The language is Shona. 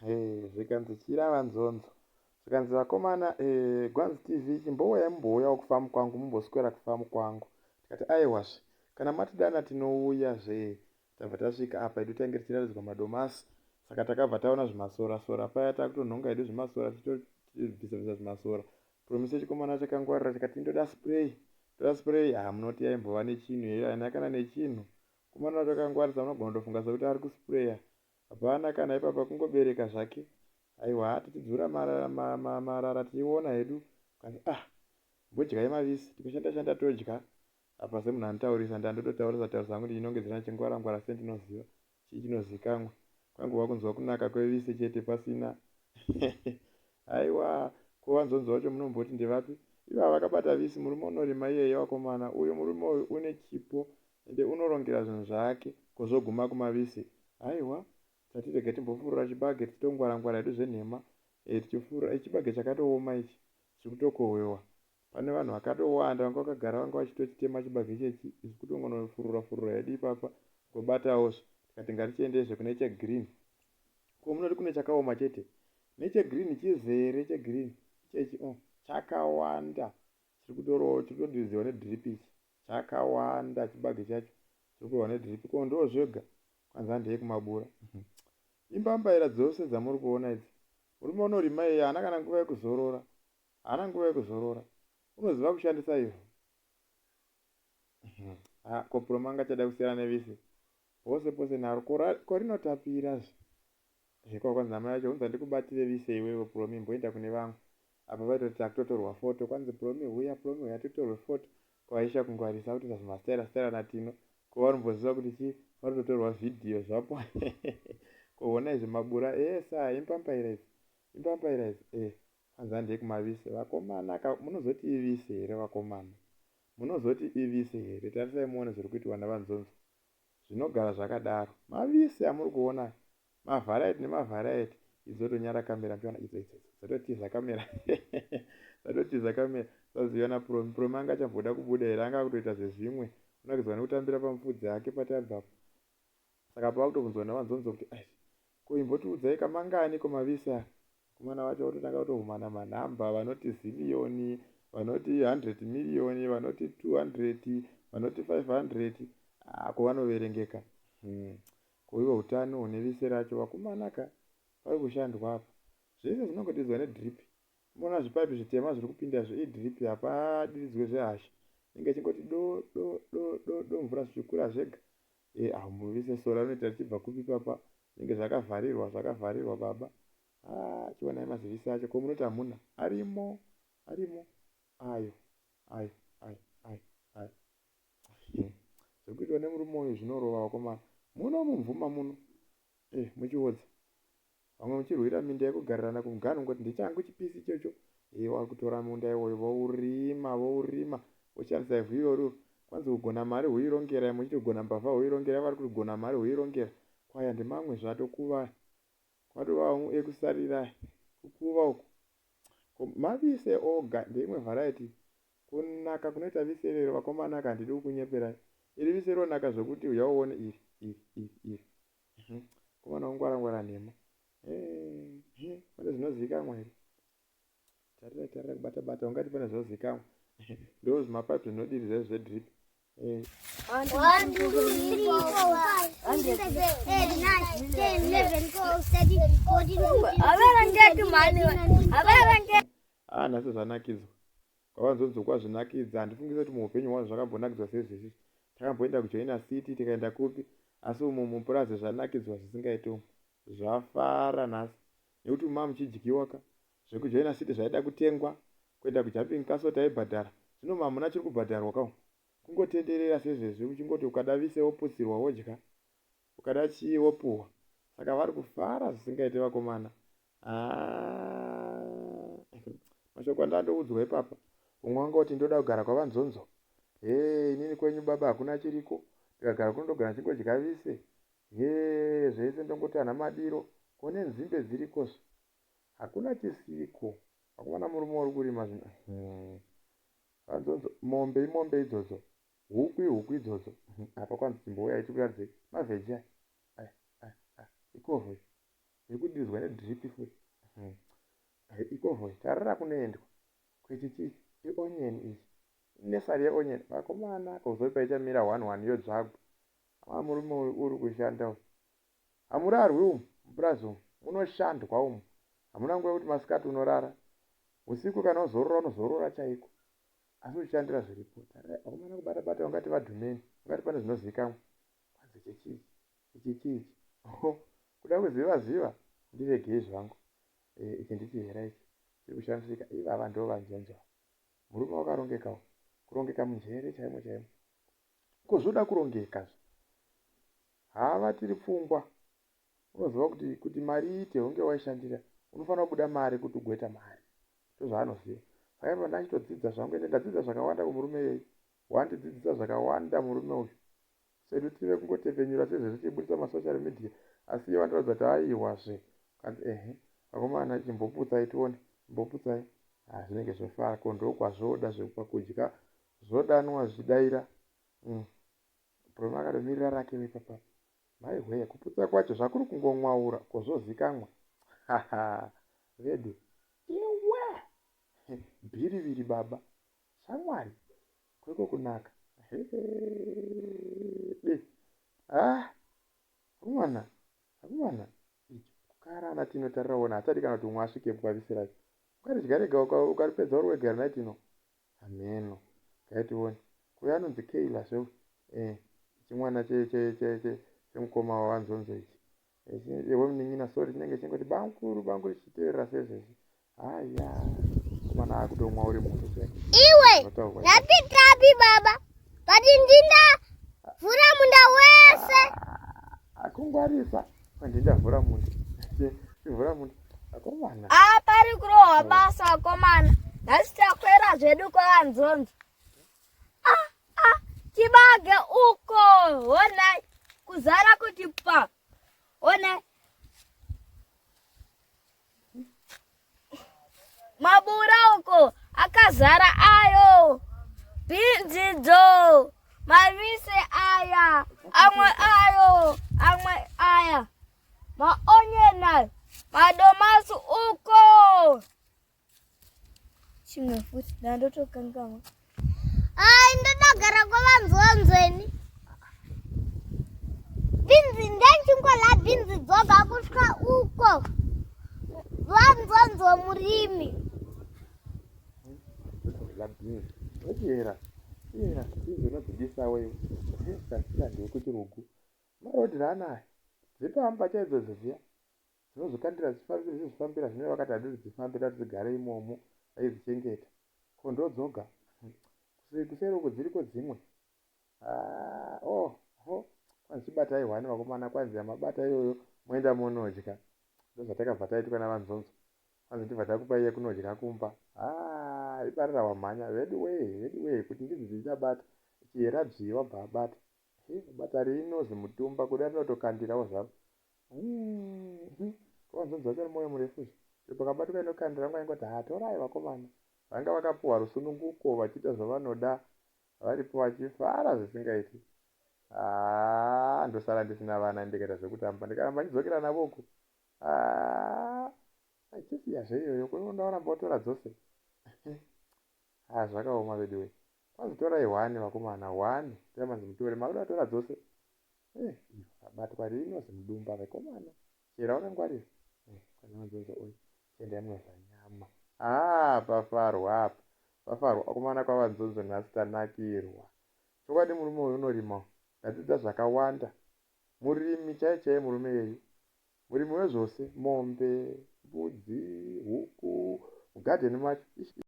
zvikanzi chirava nzonzo, zvikanzi vakomana, Gwanzi TV chimbouya kufamu kwangu, mumboswera kufamu kwangu. Tikati aiwazve, kana matidana tinouya zve. Tabva tasvika apa edu tainge tichiratidzwa madomasi, saka takabva taona zvimasora paya takutonhonga edu zvimasora tichibvisa zvimasora. Promise chikomana chakangwarira tikati ndoda spray. Munoti yaimbova nechinhu here, haina kana nechinhu. Komana wacho akangwarisa, unogona kutofunga sekuti ari kuspreya. Hapana kana ipapa kungobereka zvake. Aiwa, tichidzura marara tichiona hedu. Mbodyai mavisi, tikushanda todya. Apa semunhu anotaurisa, ndandotaurisa hangu ndichinongedzera chingwarangwara sendinoziva. Chii chinozikanwa. Kwangova kunzwa kunaka kwevisi chete pasina. Aiwa, kuva nzonzo wacho munomboti ndevapi? Iva vakabata visi, murume unorima iyeye wakomana. Uyu murume uyu une chipo, ende unorongera zvinhu zvake kuzoguma kumavisi. Aiwa, tatirege timbofurura chibage titongwarangwara hedu zvenhema. Tichifurura chibage chakatooma ichi, chikutokohwewa. Pane vanhu vakatowanda vanga vakagara vanga vachitotema chibage chechi, isu kutongonofurura hedu ipapa kubatawo. Tikati ngatichiendezve kune chegreen. Ko munoti kune chakaoma chete. Nechegreen chizere chegreen. Chechi chakawanda. Chirikutodiziwa nedrip ichi. Chakawanda chibage chacho. Chirikutorwa nedrip. Ko ndo zvega. Kwanza handei kumabura. Imbambaira dzose dzamuri kuona idzi. Murume unorima iyeye haana kana nguva yekuzorora. Unoziva kushandisa ivhu. Ko Puromanga chada kusiyana nevisi. Pose naro korinotapira zvikwa kwanza amai yacho unza ndikubatire vise iwewe Puromi, mboenda kune vamwe. Apa vaitoti takutotorwa foto, kwanzi Puromi huya totorwe foto. Kwaisha kungwarisa kuti zvimastaira natino. Ko varumboziva kuti chii, varitotorwa vhidhiyo zvapo. Kuona izvi mabura saa impambaira idzi. Kwanza handei kumavise. Vakomana munozoti ivise here vakomana? Munozoti ivise here? Tarisai muone zviri kuitwa navanzonzo. Zvinogara zvakadaro. Mavise amuri kuona, mavharaiti nemavharaiti. Idzotonyara kamera mpiona idzo dzatotiza kamera. Sazivana Puromi anga achamboda kubuda here, anga kutoita zvezvimwe. Unokuziva nekutambira pamufudzi ake patabvapo. Saka pakutokunzwa navanzonzo kuti koimbotiudzai kamangani komavisa. Komana wacho ototanga kutohumana manhamba, vanoti ziliyoni, vanoti 100 miliyoni, vanoti 200, vanoti 500. Kwavanoverengeka. Kuiwa hutano hunevise racho vakomanaka pari kushandwa apa. Zvese zvinongodidzwa nedrip. Mona zvipaipi zvitema zviri kupinda idrip, hapadiridzwe zvehasha. Inge chingoti do mvura zvichikura zvega. Muvise sora rinoita richibva kupi papa. Inge zvakavharirwa baba. Chionai mazivisi acho. Ko munoti hamuna? Arimo. Ayo. Zvekuitwa nemurume uyu zvinorova vakomana. Muno mumvuma muno. Muchiodza. Vamwe muchirwira minda yekugarirana kumugano ngoti ndichangu chipisi ichocho. Wakutora munda iwoyo vourima. Vochandisa ivhu iroro. Kwanzi kugona mari huirongera, muchitogona mbavha huirongera, vari kugona mari huirongera. Kwaya ndemamwe zvatokuva. Kwatova ekusarira kukuva uku. Mavise oga ndeimwe vharaiti. Kunaka kunoita vise rero vakomana handidi kukunyeperai. Iri vise ronaka zvokuti yauone iri. Komana ungwarangwara nhema. Pane zvinozivikanwa here. Tarira kubata ungati pane zvinozivikanwa. Ndo zvimapaipi zvinodiridza zvedrip. 1, 2, 3, 4, 5, 6, 7, 8, 9, 10, 11, 12, 13, 14, 15. Nhasi zvanakidzwa. Kwavanzonzo kwazvinakidza. Handifungise kuti muupenyu hwazvo zvakambonakidzwa sezvizvi. Takamboenda kujoina city, tikaenda kupi. Asi umu mupurazi zvanakidzwa zvisingaiti umu. Zvafara nhasi. Nekuti muchidyiwa ka. Zvekujoina city zvaida kutengwa. Kuenda kujumping castle taibhadhara. Zvino hamuna chiri kubhadharwa kawo. Kungotenderera sezvezvi uchingoti ukada vise woputsirwa wodya. Ukada chii wopuhwa. Saka vari kufara zvisingaiti vakomana. Mashoko andandoudzwa ipapa. Umwe wanga kuti ndoda kugara kwavanzonzo. Inini kwenyu baba hakuna chiriko. Ndikagara kunondogara ndichingodya vise. Zvese ndongoti hana madiro. Kone nzimbe dziriko. Hakuna chisiko. Vakomana murume uri kurima zvino. Vanzonzo mombe idzodzo. Huku idzodzo. Apa kwanzi chimbouya ichikuratidze mavheji aya. Ikovho. nekudidzwa nedhiripi futi. Ikovhoi tarara kunoendwa kwechichi ionyeni ichi nesari yeonyeni vakomana kuzopa ichamira 1-1 yodzvagwa. Murume uri kushanda hamurarwi umu mupurazi umu munoshandwa umu. Hamuna nguva yekuti masikati unorara, usiku kana uzorora unozorora chaiko, asi uchishandira zviripo. Vakomana kubata-bata ungati vadhumeni, ungati pane zvinozivikanwa. Kwanzi chichi kuda kuziva ndiregei zvangu. Ichi ndichihera ichi chiri kushamsika. Ivava ndo vanzonzwa. Murume wakarongekawo, kurongeka munjere chaimo chaimo. Kuzvoda kurongeka hava tiri pfungwa. Unoziva kuti mari iite hunge waishandira unofanira kubuda mari kuti ugoita mari. Ndozvaanoziva. Saka ndachitodzidza zvangu ende ndadzidza zvakawanda kumurume iyoyi. Wandidzidzisa zvakawanda murume uyu. Sedu tive kungotepenyura sezvo tichibudisa masocial media. Asi iye wandaudza kuti aiwazve. Kanzi vakomana chimboputsai tione. Chimboputsai. Zvinenge zvofara ndookwazvoda zvekudya. Zvodanwa zvidaira. Murume akadomirira rake wepapa. Maiwe kuputsa kwacho zvakuri kungomwaura kozvozikamwa. Vedu. Iwe. Bhiriviri baba. Shamwari. Kweko kunaka. Hakumana. Kukarana tinotariraona hatadi kana kuti umwe asvike kuvavisiracho. Ukaridya ukaripedza uri wegara naitino. Ameno. Gaitione. Kuya anonzi Keila zvo. Chimwana chemukoma wavanzonzo ichi. Wemunin'ina sori chinenge chingoti banguru chichiteerera sezvezvi. Haya. Mwana akutomwa uri muntu chete. Iwe. Ndatitapi baba. Patindinda vhura munda wese. Akungwarisa. Pandinda vhura munda. Vhura munda. Akomana. Pari kurohwa basa akomana. Ndasitakwera zvedu kwavanzonzo. Chibage uko. Honai. Kuzara kuti pa. Honai. Mabura uko. Akazara ayo. Bhinzidzo. Mavise aya. Amwe ayo. Amwe aya. Maonyena. Madomasi uko. Chimwe futi ndandotokangama. Ndinogara kwavanzonzweni. Bhinzi ndechingolha bhinzi dzoga kusvika uko. Vanzonzo murimi. Ira izvinodzidisa wewe. Kasira ndekuti rugu. Marodi ranaya. Dzipamba chaidzo ziya. Dzinozokandira dzifambira zvine vakati hadzi dzifambira dzigare imomo aidzichengeta. Kondo dzoga. Kuseri uko dziriko dzimwe. Kwanzi batai hwane vakomana kwanzi amabata iyoyo moenda munodya. Ndozvatakabva taitwa navanzonzo. Kwanzi ndibva takupa kunodya kumba. Ibarira wamhanya. Vedu wei kuti ndidzi dzichabata. Chihera bziwa bva abata. Bata rinozi mutumba kuda rinotokandirawo zvaro. Vanzonzo vacho moyo murefu. Pakabatwa inokandira kwaingoti torai vakomana. Vanga vakapuhwa rusununguko vachiita zvavanoda. Varipo vachifara zvisingaiti. Ndosara ndisina vana ndikaita zvekutamba. Ndikaramba ndidzokera navoko. Chisiya zveiyoyo kunoda waramba watora dzose. Zvakaoma vedu we. Kwanzi torai hwane vakomana hwane. Tamanzi mutore makuda tora dzose. Abatwa rinozi mudumba vakomana. Chera wakangwarira. Kana vanzonzo oyi. Chenda munoza nyama. Pafarwa apa. Pafarwa akomana kwavanzonzo nhasi tanakirwa. Chokwadi murume uyu unorima. Ndadzidza zvakawanda. Murimi chai murume yeyu. Murimi wezvose. Mombe, mbudzi, huku, mugadheni macho.